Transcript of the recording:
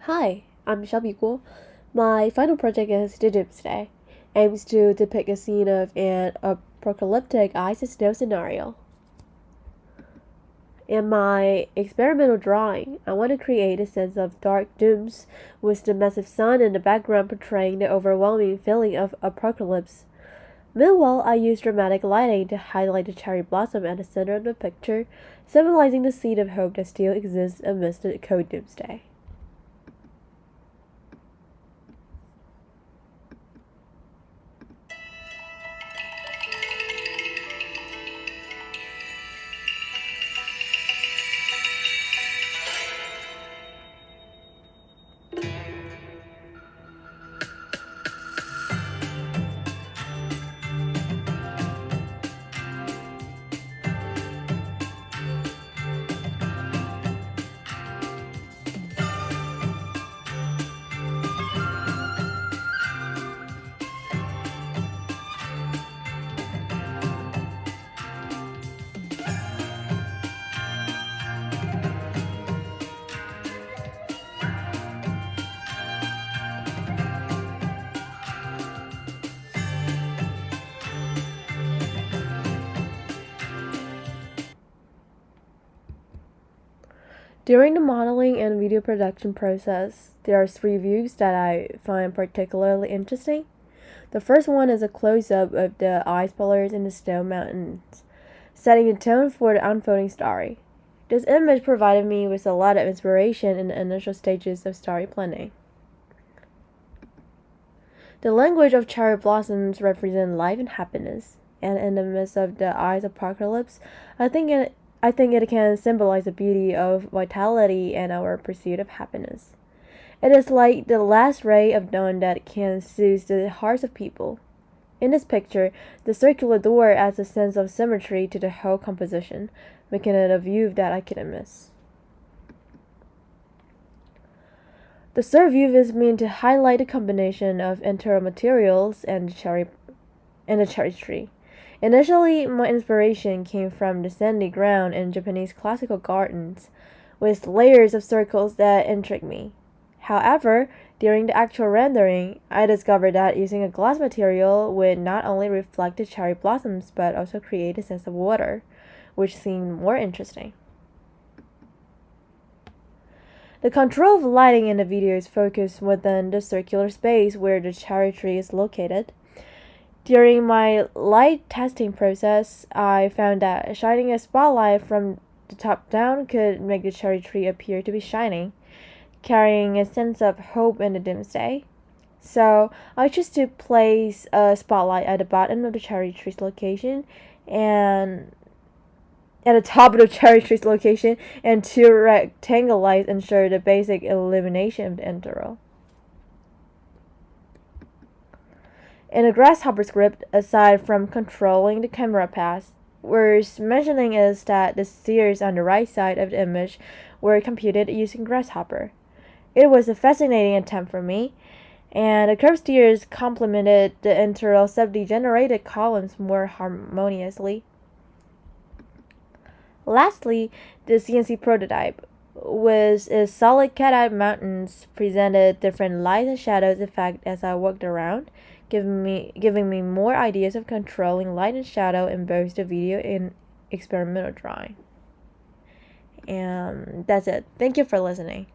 Hi, I'm Shelby Guo. My final project is The Doomsday. Aims to depict a scene of an apocalyptic ice and snow scenario. In my experimental drawing, I want to create a sense of dark dooms, with the massive sun in the background portraying the overwhelming feeling of apocalypse. Meanwhile, I use dramatic lighting to highlight the cherry blossom at the center of the picture, symbolizing the seed of hope that still exists amidst the cold doomsday. During the modeling and video production process, there are three views that I find particularly interesting. The first one is a close-up of the ice pillars in the snow mountains, setting the tone for the unfolding story. This image provided me with a lot of inspiration in the initial stages of story planning. The language of cherry blossoms represents life and happiness, and in the midst of the ice apocalypse, I think it can symbolize the beauty of vitality and our pursuit of happiness. It is like the last ray of dawn that can soothe the hearts of people. In this picture, the circular door adds a sense of symmetry to the whole composition, making it a view that I couldn't miss. The third view is meant to highlight the combination of interior materials and the cherry tree. Initially, my inspiration came from the sandy ground in Japanese classical gardens, with layers of circles that intrigued me. However, during the actual rendering, I discovered that using a glass material would not only reflect the cherry blossoms but also create a sense of water, which seemed more interesting. The control of lighting in the video is focused within the circular space where the cherry tree is located. During my light testing process, I found that shining a spotlight from the top down could make the cherry tree appear to be shining, carrying a sense of hope in the doomsday. So I chose to place a spotlight at the bottom of the cherry tree's location and at the top of the cherry tree's location, and two rectangle lights ensure the basic illumination of the interval. In the grasshopper script, aside from controlling the camera path, worth mentioning is that the steers on the right side of the image were computed using grasshopper. It was a fascinating attempt for me, and the curved steers complemented the internal sub-degenerated columns more harmoniously. Lastly, the CNC prototype, with its solid cut-out mountains, presented different light and shadows effect as I walked around, giving me more ideas of controlling light and shadow in both the video and experimental drawing. And that's it. Thank you for listening.